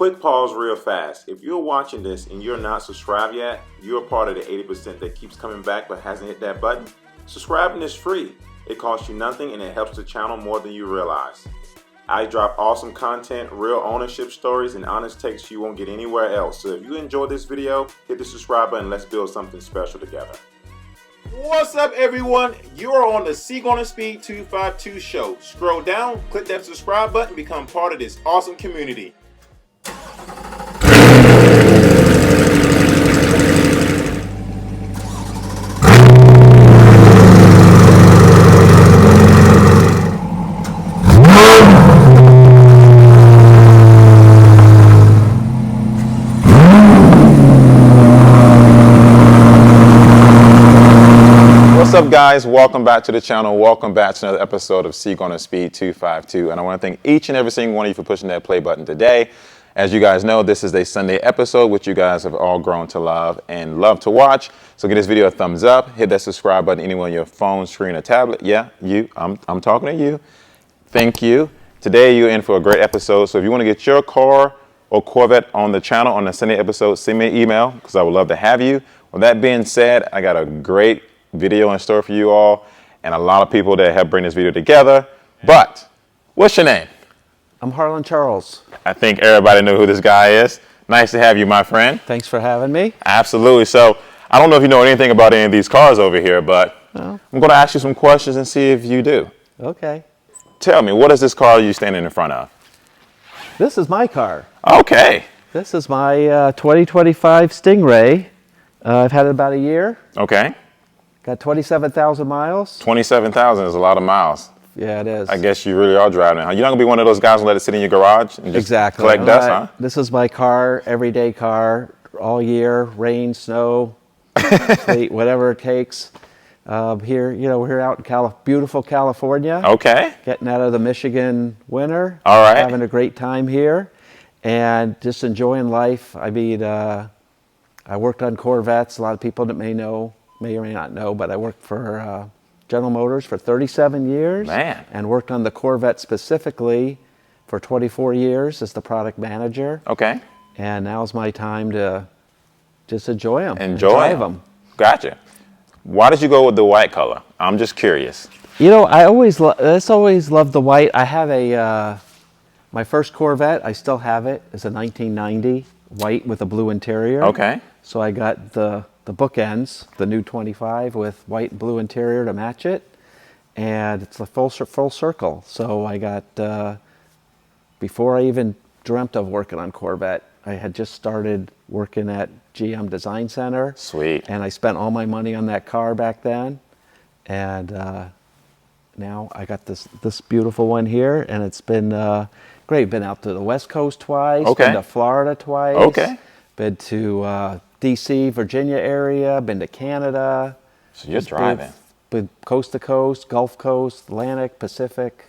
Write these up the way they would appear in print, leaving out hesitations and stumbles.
quick pause real fast. If you're watching this and you're not subscribed yet, you're part of the 80% that keeps coming back but hasn't hit that button. Subscribing is free. It costs you nothing and it helps the channel more than you realize. I drop awesome content, real ownership stories, and honest takes you won't get anywhere else. So if you enjoyed this video, hit the subscribe button. Let's build something special together. What's up, everyone? You are on the C8 Speed 252 show. Scroll down, click that subscribe button, become part of this awesome community. What's up, guys? Welcome back to the channel. Welcome back to another episode of C8 Speed 252. And I want to thank each and every single one of you for pushing that play button today. As you guys know, this is a Sunday episode, which you guys have all grown to love and love to watch. So give this video a thumbs up, hit that subscribe button, anyone on your phone, screen, or tablet. Yeah, you. I'm talking to you. Thank you. Today, you're in for a great episode. So if you want to get your car or Corvette on the channel on the Sunday episode, send me an email because I would love to have you. With that being said, I got a great video in store for you all and a lot of people that helped bring this video together. But what's your name? I'm Harlan Charles. I think everybody knew who this guy is. Nice to have you, my friend. Thanks for having me. Absolutely. So I don't know if you know anything about any of these cars over here, but No. I'm going to ask you some questions and see if you do. Okay. Tell me, what is this car you standing in front of? This is my car. Okay. This is my 2025 Stingray. I've had it about a year. Okay. Got 27,000 miles. 27,000 is a lot of miles. Yeah, it is. I guess you really are driving it, huh? You're not going to be one of those guys who let it sit in your garage and just Exactly. collect dust, huh? This is my car, everyday car, all year, rain, snow, sleet, whatever it takes. Here, you know, we're here out in beautiful California. Okay. Getting out of the Michigan winter. All right. Having a great time here and just enjoying life. I mean, I worked on Corvettes. A lot of people that may or may not know, but I worked for General Motors for 37 years. Man. And worked on the Corvette specifically for 24 years as the product manager. Okay. And now's my time to just enjoy them. Enjoy drive them. Gotcha. Why did you go with the white color? I'm just curious. You know, I always loved the white. I have my first Corvette, I still have it. It's a 1990 white with a blue interior. Okay. So I got the bookends, the new 25 with white and blue interior to match it. And it's a full circle. So I got, before I even dreamt of working on Corvette, I had just started working at GM Design Center. Sweet. And I spent all my money on that car back then. And now I got this beautiful one here, and it's been great. Been out to the West Coast twice. Okay. Been to Florida twice. Okay. Been to DC, Virginia area. Been to Canada. So you're driving. Been coast to coast, Gulf Coast, Atlantic, Pacific,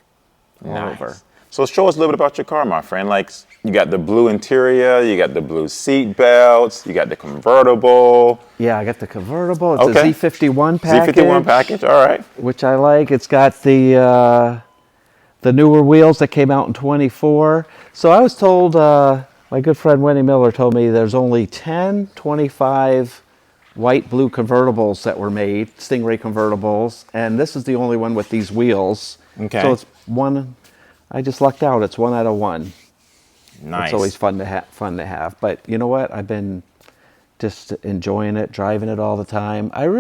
all over. So show us a little bit about your car, my friend. Like, you got the blue interior, you got the blue seat belts, you got the convertible. Yeah, I got the convertible. It's Okay. a Z51 package. Z51 package, all right. Which I like. It's got the newer wheels that came out in 24. So I was told, my good friend Wendy Miller told me there's only 10 25 white blue convertibles that were made, Stingray convertibles, and this is the only one with these wheels. Okay. So it's one. I just lucked out. It's 1 out of 1. Nice. It's always fun to have. But you know what? I've been just enjoying it, driving it all the time. I've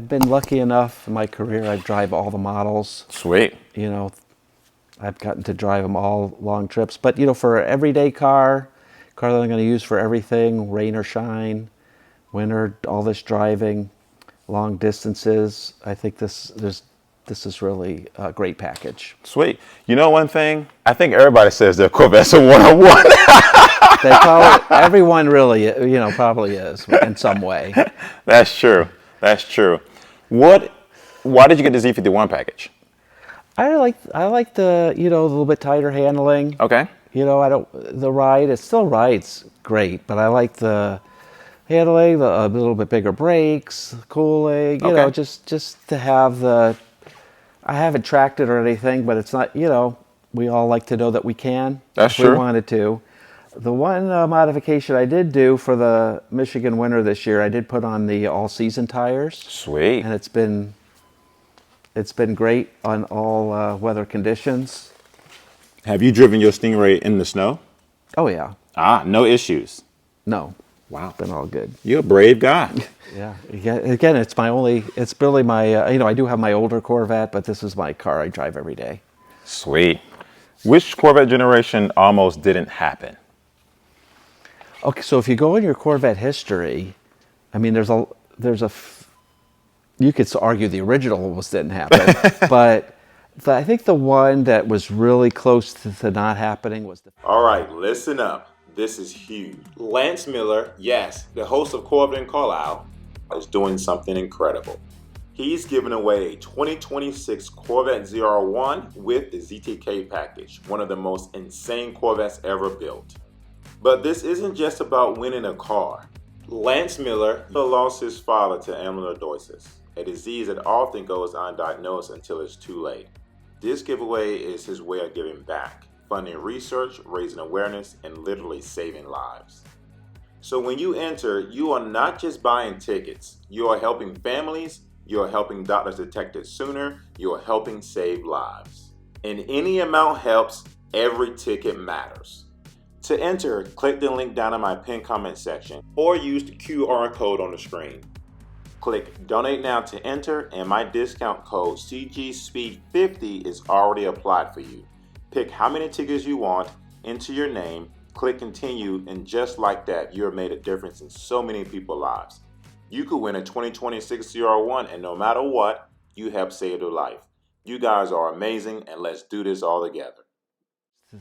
been lucky enough in my career. I drive all the models. Sweet. You know, I've gotten to drive them all long trips. But you know, for an everyday car that I'm going to use for everything, rain or shine, winter, all this driving, long distances, I think this is really a great package. Sweet. You know one thing? I think everybody says their Corvette's a one-on-one. They probably, everyone really, you know, probably is in some way. That's true. That's true. Why did you get the Z51 package? I like the, you know, a little bit tighter handling. Okay. You know, the ride, it still rides great, but I like the handling, a little bit bigger brakes, cooling, you know, just to have I haven't tracked it or anything, but it's not, you know, we all like to know that we can. That's if we true. wanted to. The one modification I did do for the Michigan winter this year, I did put on the all-season tires. Sweet. And it's been great on all weather conditions. Have you driven your Stingray in the snow? Oh yeah. No issues. No. Wow. It's been all good. You're a brave guy. Yeah. Again, it's really my, I do have my older Corvette, but this is my car I drive every day. Sweet. Which Corvette generation almost didn't happen? Okay, so if you go in your Corvette history, I mean, you could argue the original almost didn't happen, but I think the one that was really close to not happening was the... All right, listen up. This is huge. Lance Miller, yes, the host of Corvette and Carlisle, is doing something incredible. He's giving away a 2026 Corvette ZR1 with the ZTK package, one of the most insane Corvettes ever built. But this isn't just about winning a car. Lance Miller lost his father to amyloidosis, a disease that often goes undiagnosed until it's too late. This giveaway is his way of giving back, funding research, raising awareness, and literally saving lives. So when you enter, you are not just buying tickets. You are helping families, you are helping doctors detect it sooner, you are helping save lives. And any amount helps, every ticket matters. To enter, click the link down in my pinned comment section or use the QR code on the screen. Click Donate Now to enter, and my discount code CGSpeed50 is already applied for you. Pick how many tickets you want, enter your name, click Continue, and just like that, you have made a difference in so many people's lives. You could win a 2026 ZR1, and no matter what, you have saved a life. You guys are amazing, and let's do this all together.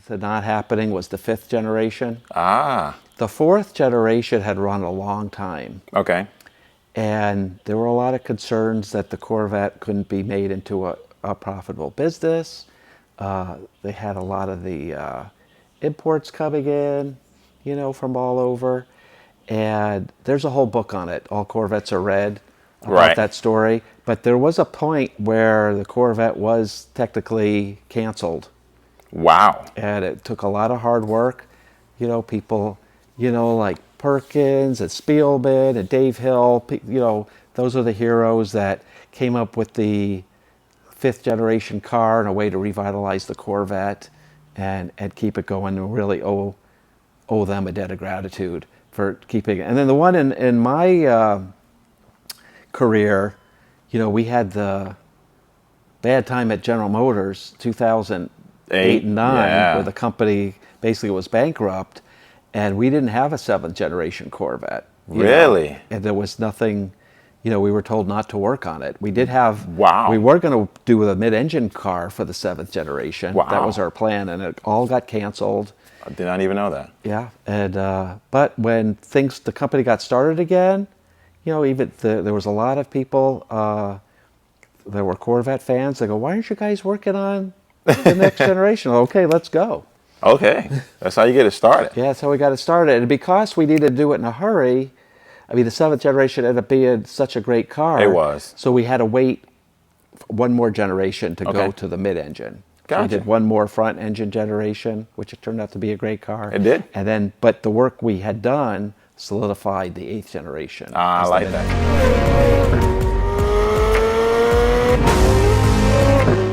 The not happening was the 5th generation. The 4th generation had run a long time. Okay. And there were a lot of concerns that the Corvette couldn't be made into a profitable business. They had a lot of the imports coming in, from all over. And there's a whole book on it. All Corvettes Are Red, about that story. But there was a point where the Corvette was technically canceled. Wow. And it took a lot of hard work. People, like Perkins and Spielman and Dave Hill, those are the heroes that came up with the 5th generation car and a way to revitalize the Corvette and keep it going, and really owe them a debt of gratitude for keeping it. And then the one in my career, we had the bad time at General Motors, 2008 and 9, where the company basically was bankrupt, and we didn't have a 7th generation Corvette. Really? And there was nothing, we were told not to work on it. We did have, Wow. we were going to do a mid-engine car for the 7th generation. Wow. That was our plan, and it all got canceled. I did not even know that. Yeah, and but when the company got started again, even there was a lot of people that were Corvette fans. They go, "Why aren't you guys working on the next generation?" Okay, let's go. Okay, that's how you get it started. Yeah, that's how we got it started. And because we needed to do it in a hurry, the 7th generation ended up being such a great car. It was. So we had to wait one more generation to go Okay. to the mid-engine. So Gotcha. we did one more front engine generation, which it turned out to be a great car. It did. And then, but the work we had done solidified the 8th generation. I as the like mid-engine. that.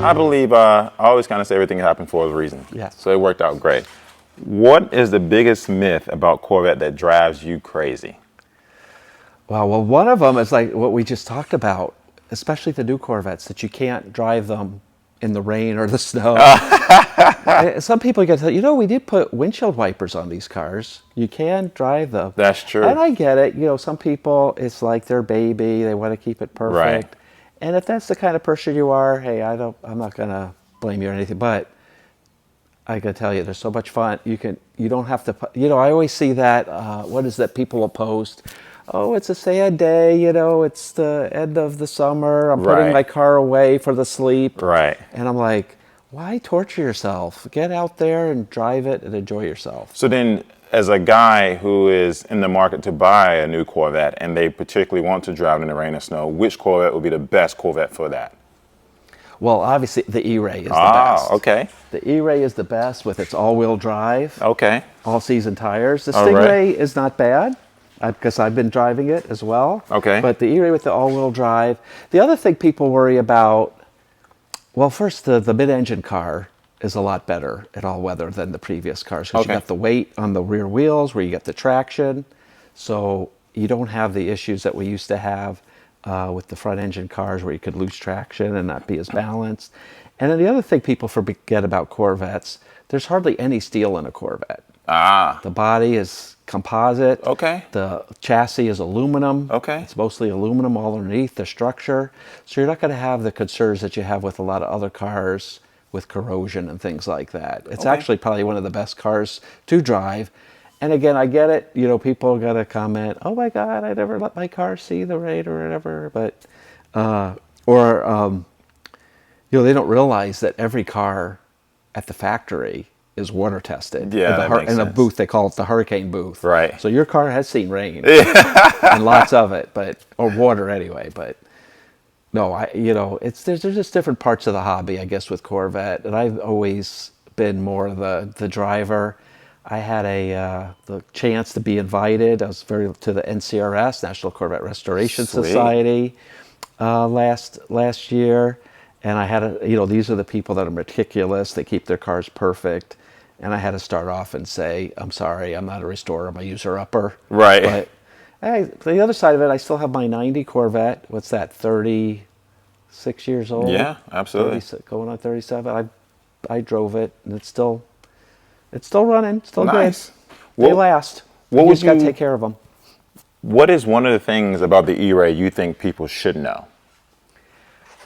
I believe I always kind of say everything happened for a reason. Yeah. So it worked out great. What is the biggest myth about Corvette that drives you crazy? Well, one of them is like what we just talked about, especially the new Corvettes, that you can't drive them in the rain or the snow. Some people get to tell we did put windshield wipers on these cars. You can drive them. That's true. And I get it. Some people, it's like their baby. They want to keep it perfect. Right. And if that's the kind of person you are, hey, I'm not going to blame you or anything. But I got to tell you, there's so much fun. You don't have to, I always see that, what is that people will post? Oh, it's a sad day, it's the end of the summer. I'm putting my car away for the sleep. Right. And I'm like, why torture yourself? Get out there and drive it and enjoy yourself. So then, as a guy who is in the market to buy a new Corvette and they particularly want to drive in the rain and snow, which Corvette would be the best Corvette for that? Well, obviously the E-Ray is the best. Okay. The E-Ray is the best with its all-wheel drive. Okay. All-season tires. The All right. Stingray is not bad because I've been driving it as well. Okay. But the E-Ray with the all-wheel drive. The other thing people worry about, well, first, the mid-engine car is a lot better at all-weather than the previous cars because Okay. you got the weight on the rear wheels where you get the traction. So you don't have the issues that we used to have with the front engine cars where you could lose traction and not be as balanced. And then the other thing people forget about Corvettes, there's hardly any steel in a Corvette. The body is composite. Okay. The chassis is aluminum. Okay. It's mostly aluminum all underneath the structure. So you're not going to have the concerns that you have with a lot of other cars with corrosion and things like that. It's actually probably one of the best cars to drive. And again, I get it. You know, people got to comment, "Oh my God, I never let my car see the rain or whatever." But, you know, they don't realize that every car at the factory is water tested. Yeah, that makes in a sense. booth, they call it the hurricane booth. Right. So your car has seen rain and lots of it, or water anyway. But no, you know, there's just different parts of the hobby, I guess, with Corvette, and I've always been more the driver. I had the chance to be invited. I was to the NCRS, National Corvette Restoration Sweet. Society, last year, and I had you know, these are the people that are meticulous. They keep their cars perfect, and I had to start off and say, "I'm sorry, I'm not a restorer. I'm a user-upper." Right. But hey, the other side of it, I still have my '90 Corvette. What's that? 36 years old. Yeah, absolutely. Going on 37. I drove it, and it's still running, still Nice. good. They last. what You would just got to you- take care of them. What is one of the things about the E-Ray you think people should know?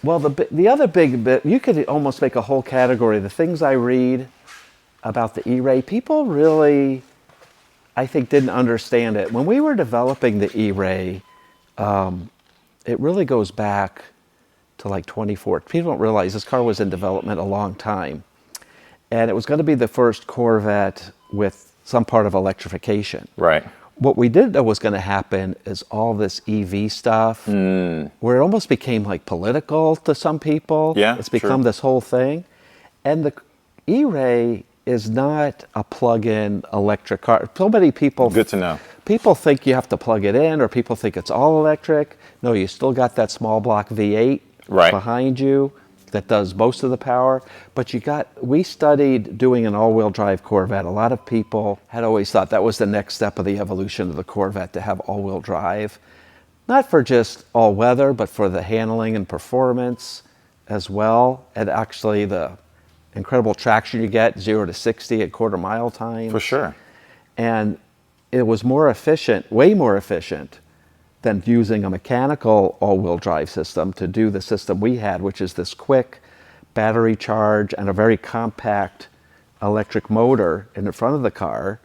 Well, the other big bit, you could almost make a whole category. The things I read about the E-Ray, people really, I think, didn't understand it. When we were developing the E-Ray, it really goes back to like 2014. People don't realize this car was in development a long time. And it was going to be the first Corvette with some part of electrification. Right. What we didn't know was going to happen is all this EV stuff, where it almost became like political to some people. Yeah, it's become true. this whole thing. And the E-Ray is not a plug-in electric car. So many people... Good to know. People think you have to plug it in, or people think it's all electric. No, you still got that small block V8 Right. behind you that does most of the power. But we studied doing an all-wheel drive Corvette. A lot of people had always thought that was the next step of the evolution of the Corvette, to have all-wheel drive. Not for just all-weather, but for the handling and performance as well. And actually the incredible traction you get, 0 to 60 at quarter-mile time. For sure. And it was more efficient, way more efficient, than using a mechanical all-wheel drive system to do the system we had, which is this quick battery charge and a very compact electric motor in the front of the car,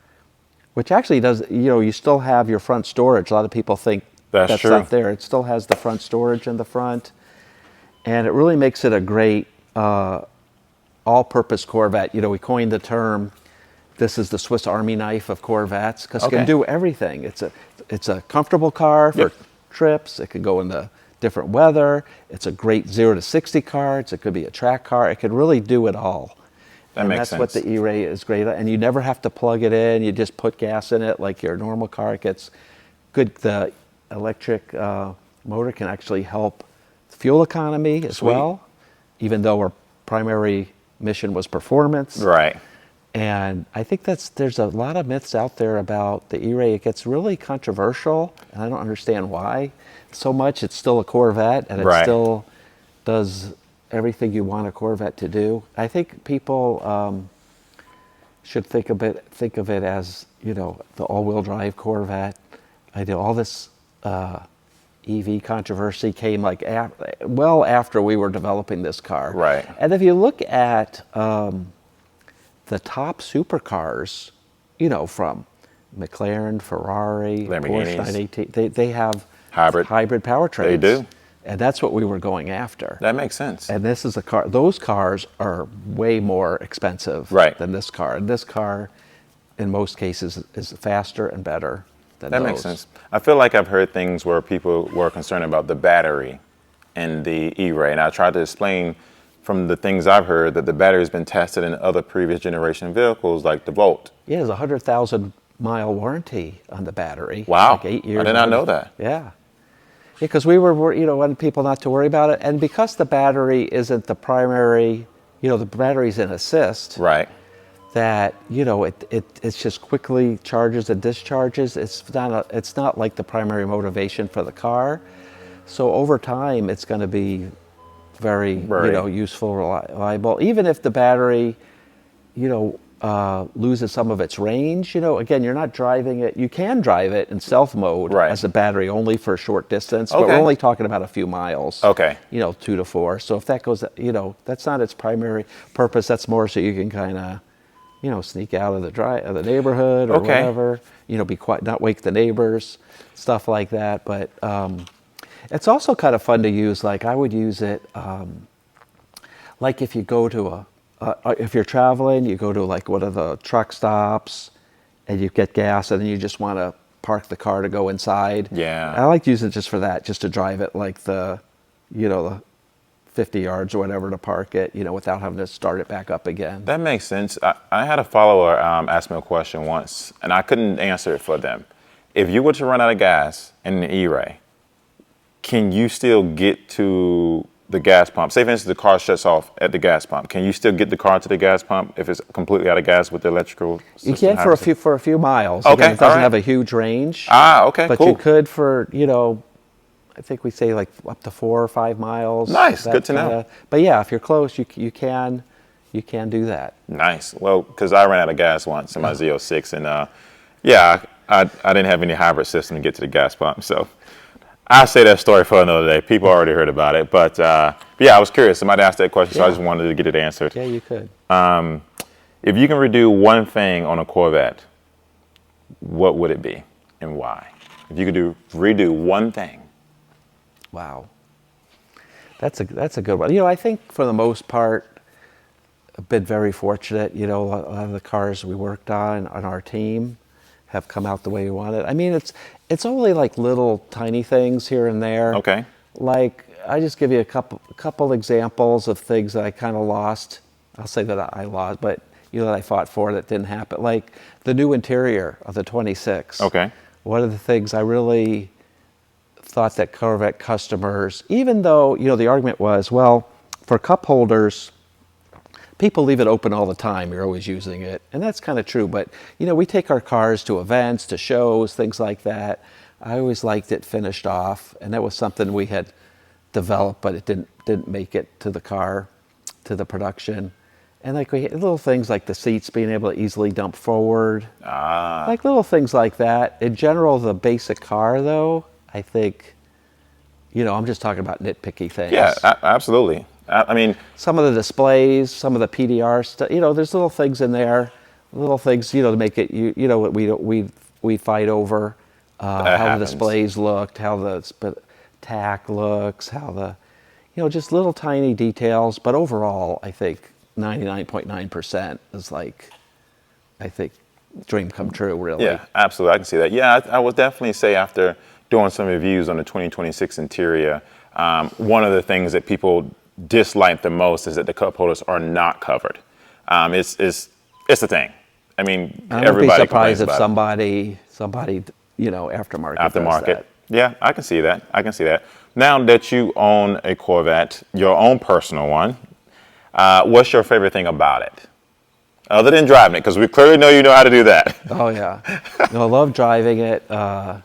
which actually does, you know, you still have your front storage. A lot of people think That's true. not there. It still has the front storage in the front, and it really makes it a great all-purpose Corvette. You know, we coined the term, this is the Swiss Army knife of Corvettes, because it can do everything. It's a comfortable car for trips. It could go in the different weather. It's a great 0 to 60 car. It could be a track car. It could really do it all. That makes that's sense. what the E-Ray is great at. And you never have to plug it in. You just put gas in it like your normal car. It gets good. The electric motor can actually help fuel economy as well, even though our primary mission was performance. Right. And I think there's a lot of myths out there about the E-Ray. It gets really controversial, and I don't understand why so much. It's still a Corvette, and it still does everything you want a Corvette to do. I think people should think of it as, you know, the all-wheel drive Corvette. I do all this EV controversy came like well after we were developing this car. Right. And if you look at the top supercars, you know, from McLaren, Ferrari, Porsche 918, they have hybrid powertrains. They do. And that's what we were going after. That makes sense. And this is a car, those cars are way more expensive than this car. And this car, in most cases, is faster and better than those. That makes sense. I feel like I've heard things where people were concerned about the battery in the E-Ray. And I tried to explain from the things I've heard, that the battery has been tested in other previous generation vehicles, like the Volt. Yeah, there's a 100,000-mile warranty on the battery. Wow. Like 8 years. I did not know that. Yeah. Because we were, wanting people not to worry about it. And because the battery isn't the primary, the battery's an assist. Right. That, it's just quickly charges and discharges. It's not like the primary motivation for the car. So over time, it's going to be very, useful, reliable. Even if the battery, loses some of its range, again, you're not driving it. You can drive it in stealth mode as a battery only for a short distance, but we're only talking about a few miles. Okay. 2 to 4. So if that goes, that's not its primary purpose. That's more so you can kind of, sneak out of the neighborhood or whatever. Be quiet, not wake the neighbors, stuff like that. But it's also kind of fun to use. Like I would use it, like if you go to if you're traveling, you go to like one of the truck stops and you get gas and then you just want to park the car to go inside. Yeah. I like to use it just for that, just to drive it like the 50 yards or whatever to park it, without having to start it back up again. That makes sense. I had a follower ask me a question once and I couldn't answer it for them. If you were to run out of gas in an E-Ray, can you still get to the gas pump? Say, for instance, the car shuts off at the gas pump. Can you still get the car to the gas pump if it's completely out of gas with the electrical system? You can for a few miles. Okay, Again, it doesn't have a huge range. Okay, but cool. you could for, I think we say like up to 4 or 5 miles. Nice, good to know. But yeah, if you're close, you can do that. Nice. Well, because I ran out of gas once in my Z06, and I didn't have any hybrid system to get to the gas pump, so I'll say that story for another day. People already heard about it. But yeah, I was curious. Somebody asked that question, so I just wanted to get it answered. Yeah, you could. If you can redo one thing on a Corvette, what would it be and why? If you could redo one thing. Wow. That's a good one. I think for the most part, I've been very fortunate. A lot of the cars we worked on our team have come out the way we wanted. I mean, it's only like little tiny things here and there. Okay. Like I just give you a couple examples of things that I kind of lost. I'll say that I lost, but that I fought for that didn't happen. Like the new interior of the 26. Okay. One of the things I really thought that Corvette customers, even though the argument was, well, for cup holders, people leave it open all the time. You're always using it. And that's kind of true. But, we take our cars to events, to shows, things like that. I always liked it finished off. And that was something we had developed, but it didn't make it to the car, to the production. And like we had little things like the seats being able to easily dump forward. Like little things like that. In general, the basic car, though, I think, I'm just talking about nitpicky things. Yeah, absolutely. I mean, some of the displays, some of the PDR stuff, there's little things in there, little things, to make it, we fight over how the displays looked, how the tack looks, how the, just little tiny details. But overall, I think 99.9% is like, I think, dream come true, really. Yeah, absolutely. I can see that. Yeah, I would definitely say after doing some reviews on the 2026 interior, one of the things that people dislike the most is that the cup holders are not covered. It's a thing. I mean, I everybody would be surprised if somebody aftermarket. Does that. Yeah, I can see that. Now that you own a Corvette, your own personal one, what's your favorite thing about it? Other than driving it, because we clearly know you know how to do that. Oh yeah, I love driving it. There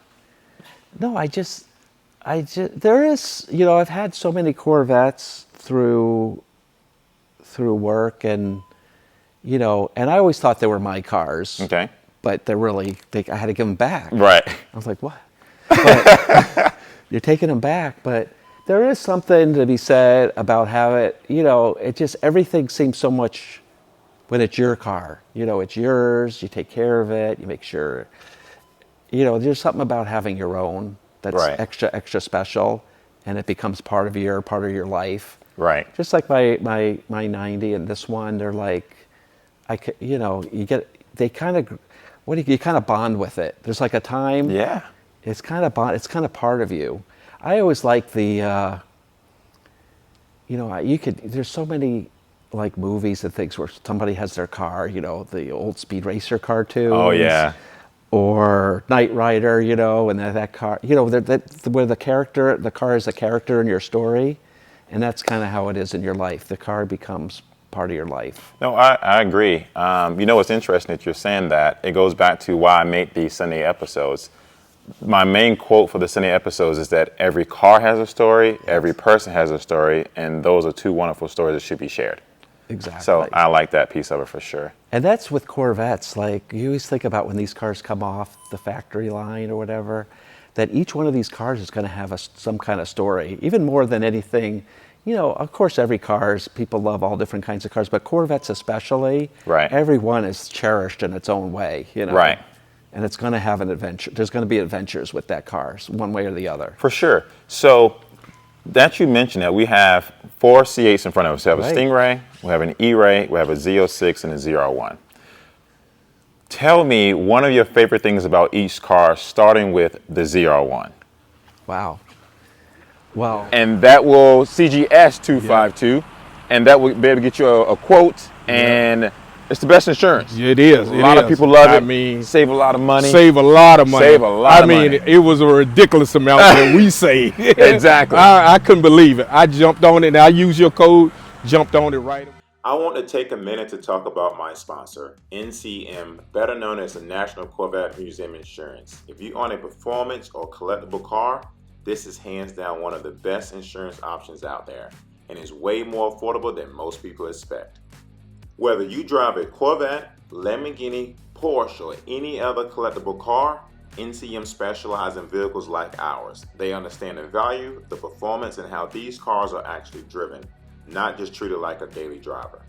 is, I've had so many Corvettes through work, and and I always thought they were my cars. Okay. But they're really, I had to give them back. Right. I was like, what? But you're taking them back, but there is something to be said about how it just, everything seems so much, when it's your car, it's yours, you take care of it, you make sure, there's something about having your own that's right. extra special, and it becomes part of your life. Right. Just like my 90 and this one, they're like, you kind of bond with it. There's like a time. Yeah. It's kind of part of you. I always like the, you know, there's so many like movies and things where somebody has their car, you know, the old Speed Racer cartoons. Oh yeah. Or Knight Rider, you know, and that car, you know, where the car is a character in your story, and that's kind of how it is in your life. The car becomes part of your life. No, I agree. You know, it's interesting that you're saying that. It goes back to why I make these Sunday episodes. My main quote for the Sunday episodes is that every car has a story, every person has a story, and those are two wonderful stories that should be shared. Exactly. So I like that piece of it for sure. And that's with Corvettes. Like, you always think about when these cars come off the factory line or whatever, that each one of these cars is going to have some kind of story, even more than anything. You know, of course, people love all different kinds of cars, but Corvettes especially, right. Every one is cherished in its own way, you know. Right. And it's going to have an adventure. There's going to be adventures with that car, one way or the other. For sure. So that you mentioned that we have 4 C8s in front of us. We have a Stingray, we have an E-Ray, we have a Z06 and a ZR1. Tell me one of your favorite things about each car, starting with the ZR1. Wow. Well. And that will CGS 252, and that will be able to get you a quote, and it's the best insurance. It is. A lot of people love it. I mean, save a lot of money. Save a lot of money. Save a lot of money. I mean, it was a ridiculous amount that we saved. Exactly. I couldn't believe it. I jumped on it, and I used your code, jumped on it right away. I want to take a minute to talk about my sponsor, NCM, better known as the National Corvette Museum Insurance. If you own a performance or collectible car, this is hands down one of the best insurance options out there, and is way more affordable than most people expect. Whether you drive a Corvette, Lamborghini, Porsche, or any other collectible car, NCM specializes in vehicles like ours. They understand the value, the performance, and how these cars are actually driven, not just treated like a daily driver.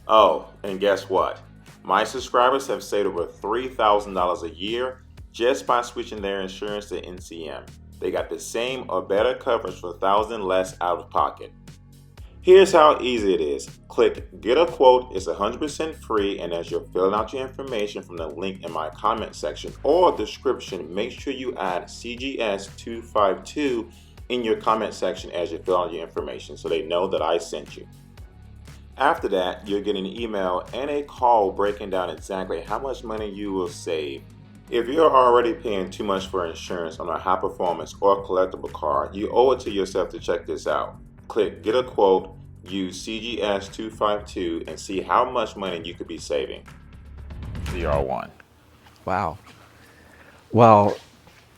Oh, and guess what? My subscribers have saved over $3,000 a year just by switching their insurance to NCM. They got the same or better coverage for $1,000 less out of pocket. Here's how easy it is. Click Get a Quote. It's 100% free, and as you're filling out your information from the link in my comment section or description, make sure you add CGS252 in your comment section as you fill out your information so they know that I sent you. After that, you'll get an email and a call breaking down exactly how much money you will save. If you're already paying too much for insurance on a high performance or collectible car, you owe it to yourself to check this out. Click Get a Quote, use CGS252, and see how much money you could be saving. ZR1. Wow. Well,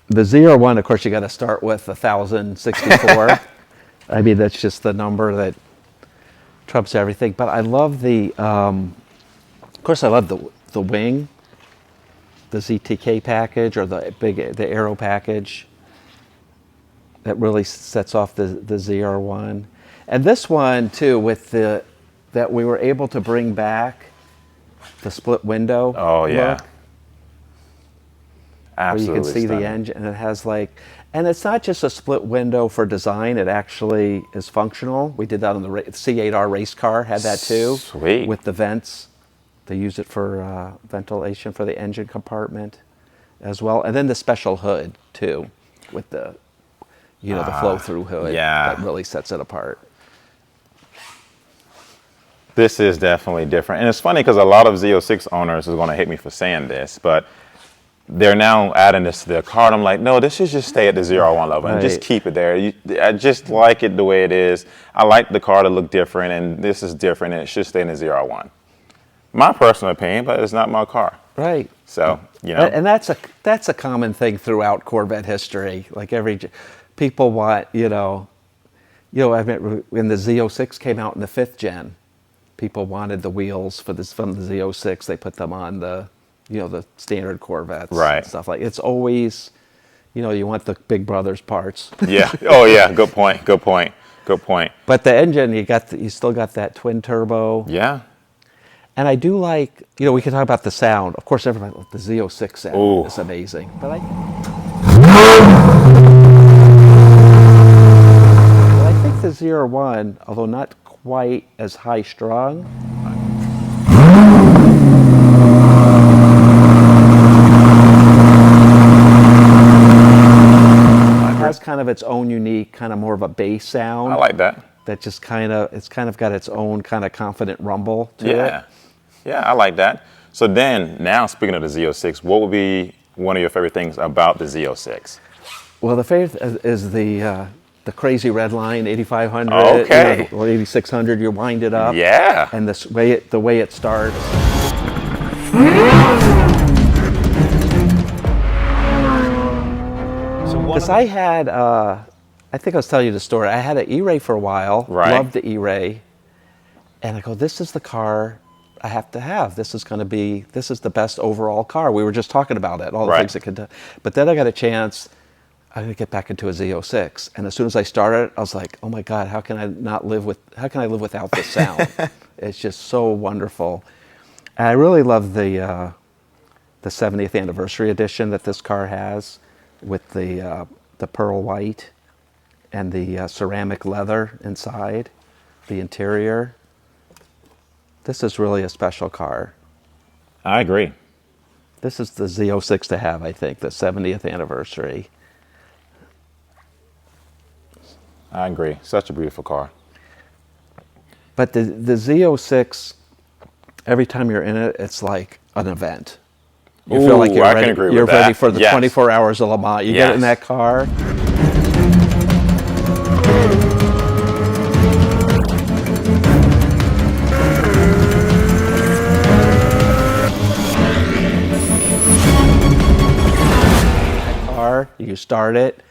the ZR1, of course, you got to start with 1,064. I mean, that's just the number that trumps everything. But I love of course, I love the wing, the ZTK package, or the Aero package. That really sets off the ZR1. And this one, too, with that we were able to bring back the split window. Oh, yeah. Look, Absolutely. where you can see stunning. the engine, and it has and it's not just a split window for design, it actually is functional. We did that on the C8R race car, had that too. Sweet. With the vents. They use it for ventilation for the engine compartment as well. And then the special hood, too, with the the flow-through hood. Yeah. That really sets it apart. This is definitely different. And it's funny because a lot of Z06 owners is going to hate me for saying this, but they're now adding this to their car. And I'm like, no, this should just stay at the ZR1 level and just keep it there. I just like it the way it is. I like the car to look different, and this is different, and it should stay in the ZR1. My personal opinion, but it's not my car. Right. So, And that's a common thing throughout Corvette history. Like people want, I mean, when the Z06 came out in the 5th gen, people wanted the wheels from the Z06. They put them on the standard Corvettes. Right. And stuff it's always, you want the Big Brothers parts. Yeah. Oh, yeah. Good point. Good point. Good point. But the engine, you still got that twin turbo. Yeah. And I do like, we can talk about the sound. Of course, everybody, the Z06 sound is amazing. But I think the ZR1, although not quite as high strung, has kind of its own unique, kind of more of a bass sound. I like that. that just it's kind of got its own kind of confident rumble to it. Yeah, I like that. So then, now speaking of the Z06, what would be one of your favorite things about the Z06? Well, the favorite is the crazy red line, 8500, Okay. or 8600. You wind it up. Yeah. And the way it starts. Because I had, I think I was telling you the story. I had an E-Ray for a while. Right. Loved the E-Ray. And I go, this is the car I have to have. This is the best overall car. We were just talking about it, all the things it could do. But then I got a chance, I'm going to get back into a Z06. And as soon as I started, I was like, oh my God, how can I live without this sound? It's just so wonderful. And I really love the 70th anniversary edition that this car has, with the pearl white and the ceramic leather inside, the interior. This is really a special car. I agree. This is the Z06 to have, I think, the 70th anniversary. I agree. Such a beautiful car. But the Z06, every time you're in it, it's like an event. You feel like you're I ready, can agree with you're that. ready for the Yes. 24 hours of Le Mans. You get in that car. You start it.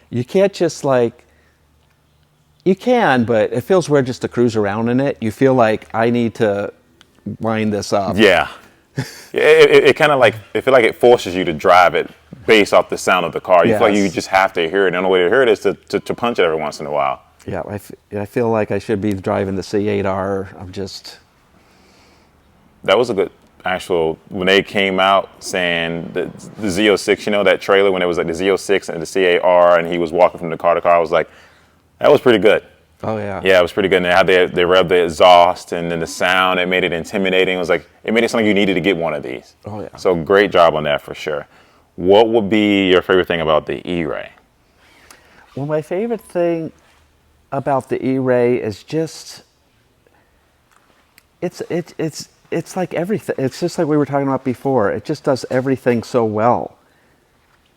You can't just you can, but it feels weird just to cruise around in it. You feel like I need to wind this up. Yeah. It kind of I feel like it forces you to drive it based off the sound of the car. You feel like you just have to hear it. And the only way to hear it is to punch it every once in a while. Yeah, I feel like I should be driving the C8R. That was a good when they came out saying the Z06, that trailer when it was like the Z06 and the C8R and he was walking from the car to car, I was like, that was pretty good. Oh yeah. Yeah, it was pretty good. And how they revved the exhaust and then the sound, it made it intimidating. It was like, it made it sound like you needed to get one of these. Oh yeah. So great job on that for sure. What would be your favorite thing about the E-Ray? Well, my favorite thing about the E-Ray is just, it's like everything. It's just like we were talking about before. It just does everything so well.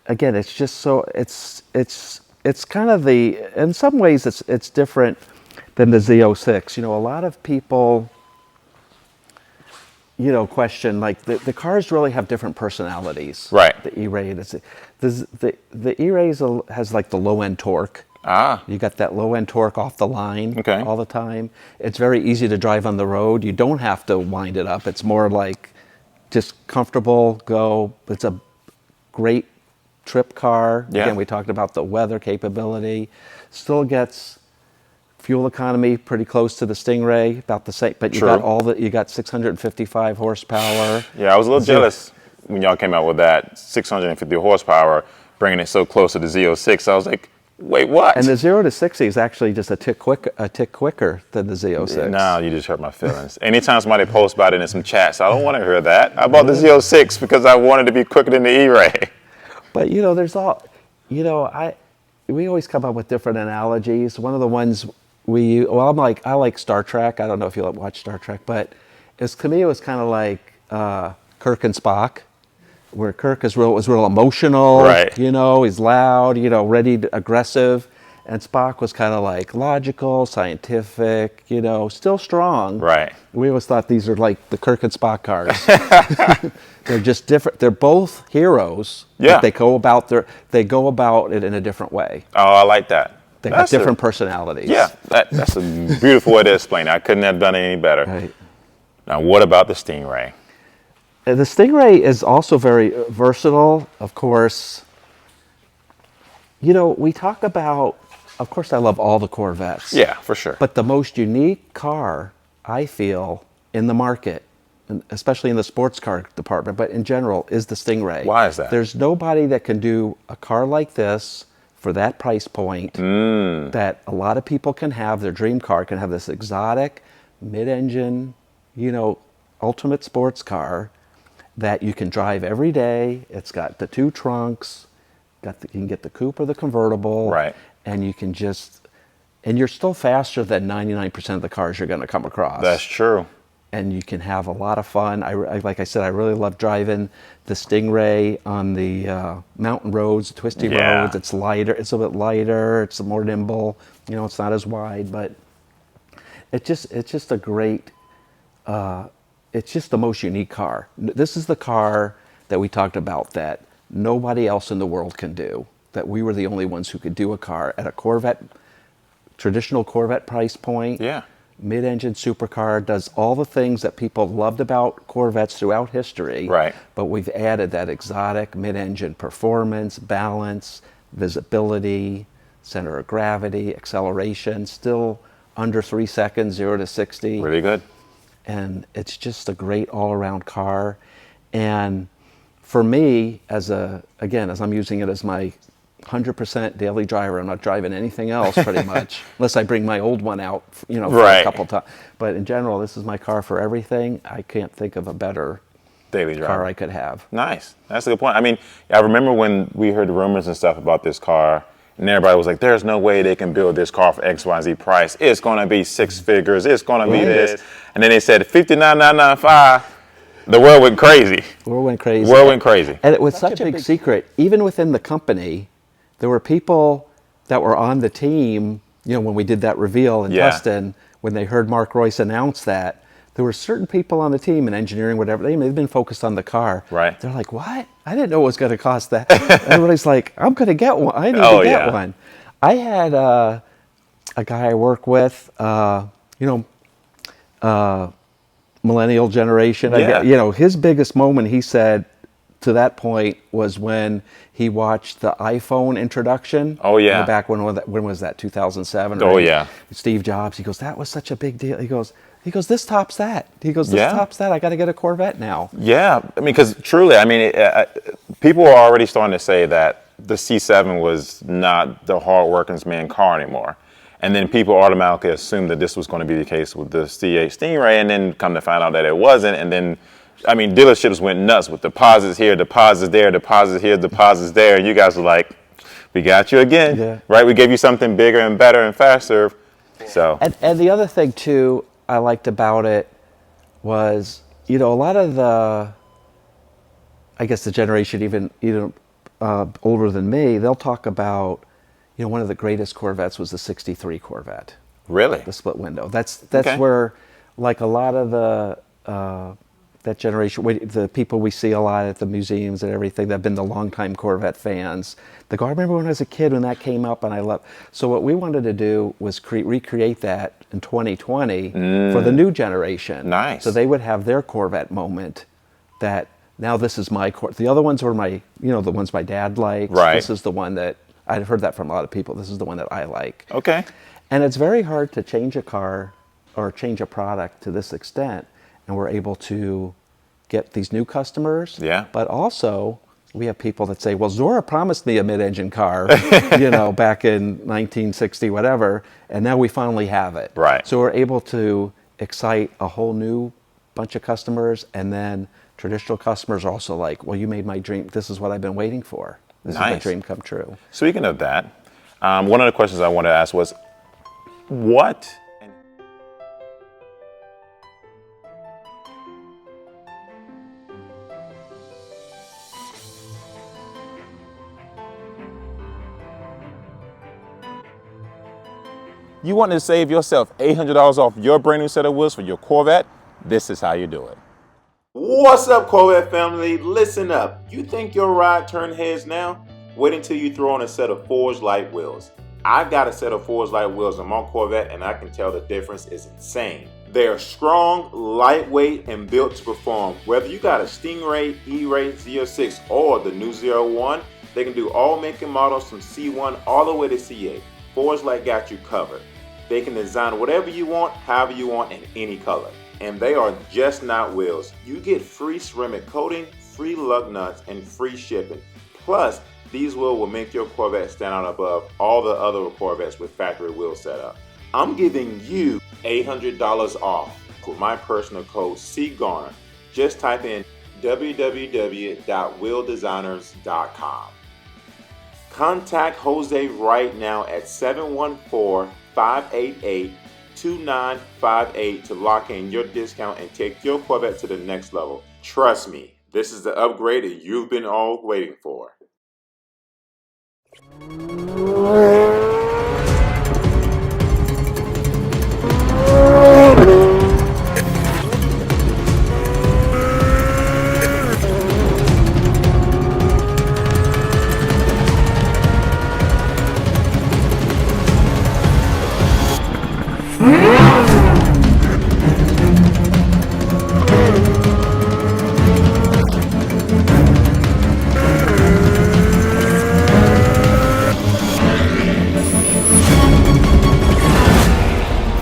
Again, it's just so it's kind of in some ways it's different than the Z06. A lot of people question the cars really have different personalities. Right. The E-Ray, the E-Ray has the low end torque. You got that low end torque off the line all the time. It's very easy to drive on the road. You don't have to wind it up. It's more like just comfortable, go. It's a great trip car. Yeah. Again, we talked about the weather capability. Still gets fuel economy pretty close to the Stingray, about the same, but you got 655 horsepower. Yeah, I was a little jealous when y'all came out with that 650 horsepower, bringing it so close to the Z06. I was like, wait, what? And the 0 to 60 is actually just a tick quicker than the Z06. No, you just hurt my feelings. Anytime somebody posts about it in some chats, I don't want to hear that. I bought the Z06 because I wanted to be quicker than the E-Ray. But there's we always come up with different analogies. One of the ones I like Star Trek. I don't know if you watch Star Trek, but to me it was kind of like Kirk and Spock, where Kirk was real emotional. Right. He's loud. Ready, aggressive, and Spock was kind of logical, scientific. Still strong. Right. We always thought these are like the Kirk and Spock cars. They're just different. They're both heroes. Yeah. But they go about it in a different way. Oh, I like that. They got different personalities. Yeah, that's a beautiful way to explain it. I couldn't have done it any better. Right. Now, what about the Stingray? The Stingray is also very versatile, of course. We talk about, of course, I love all the Corvettes. Yeah, for sure. But the most unique car, I feel, in the market, and especially in the sports car department, but in general, is the Stingray. Why is that? There's nobody that can do a car like this for that price point that a lot of people can have. Their dream car can have this exotic, mid-engine, ultimate sports car that you can drive every day. It's got the two trunks, you can get the coupe or the convertible, right? And you can just and you're still faster than 99% of the cars you're going to come across. That's true. And you can have a lot of fun. Like I said, I really love driving the Stingray on the mountain roads, twisty roads. It's lighter. It's a bit lighter. It's more nimble. You know, it's not as wide, but it's just a great. It's just the most unique car. This is the car that we talked about that nobody else in the world can do. That we were the only ones who could do a car at a Corvette, traditional Corvette price point. Yeah. Mid-engine supercar, does all the things that people loved about Corvettes throughout history. Right. But we've added that exotic mid-engine performance, balance, visibility, center of gravity, acceleration, still under 3 seconds, 0 to 60. Really good. And it's just a great all-around car. And for me, as I'm using it as my 100% daily driver, I'm not driving anything else pretty much, unless I bring my old one out, you know, for a couple times. But in general, this is my car for everything. I can't think of a better daily driver car I could have. Nice. That's a good point. I mean, I remember when we heard the rumors and stuff about this car, and everybody was like, there's no way they can build this car for XYZ price. It's going to be six figures. It's going to be this. And then they said $59,995. The world went crazy. World went crazy. World went crazy. And it was such a big secret. Even within the company, there were people that were on the team, you know, when we did that reveal in Tustin, when they heard Mark Royce announce that, there were certain people on the team in engineering, whatever, they've been focused on the car. Right. They're like, what? I didn't know it was going to cost that. Everybody's like, I'm going to get one. I need to get one. I had a guy I work with, millennial generation. You know, his biggest moment, he said, to that point was when he watched the iPhone introduction. Oh yeah. Back when was that? 2007. Oh yeah. Steve Jobs. He goes, that was such a big deal. He goes, this tops that. He goes, this tops that. I got to get a Corvette now. Yeah, I mean, because truly, I mean, people are already starting to say that the C7 was not the hard working man car anymore. And then people automatically assumed that this was going to be the case with the C8 Stingray, and then come to find out that it wasn't. And then, I mean, dealerships went nuts with deposits here, deposits there, deposits here, deposits there. And you guys were like, we got you again, right? We gave you something bigger and better and faster. So. And the other thing, too, I liked about it was, you know, a lot of the, I guess the generation even older than me, they'll talk about, you know, one of the greatest Corvettes was the 63 Corvette. Really? The split window. That's where, like a lot of the, that generation, the people we see a lot at the museums and everything, that have been the longtime Corvette fans. They go, I remember when I was a kid when that came up and I loved. So what we wanted to do was recreate that in 2020 for the new generation. Nice. So they would have their Corvette moment that now this is my Corvette. The other ones were the ones my dad liked. Right. This is the one that, I'd heard that from a lot of people. This is the one that I like. Okay. And it's very hard to change a car or change a product to this extent. And we're able to get these new customers. Yeah. But also, we have people that say, well, Zora promised me a mid-engine car, you know, back in 1960, whatever, and now we finally have it. Right. So we're able to excite a whole new bunch of customers, and then traditional customers are also like, well, you made my dream. This is what I've been waiting for. This is my dream come true. Speaking of that, one of the questions I wanted to ask was, what? You want to save yourself $800 off your brand new set of wheels for your Corvette? This is how you do it. What's up, Corvette family? Listen up. You think your ride turned heads now? Wait until you throw on a set of Forged Light wheels. I got a set of Forged Light wheels on my Corvette, and I can tell the difference is insane. They are strong, lightweight, and built to perform. Whether you got a Stingray, E-Ray, Z06, or the new Z01, they can do all make and models from C1 all the way to C8. Forged Light got you covered. They can design whatever you want, however you want, in any color. And they are just not wheels. You get free ceramic coating, free lug nuts, and free shipping. Plus, these wheels will make your Corvette stand out above all the other Corvettes with factory wheel setup. I'm giving you $800 off with my personal code CGarner. Just type in www.wheeldesigners.com. Contact Jose right now at 714 588-2958 to lock in your discount and take your Corvette to the next level. Trust me, this is the upgrade that you've been all waiting for.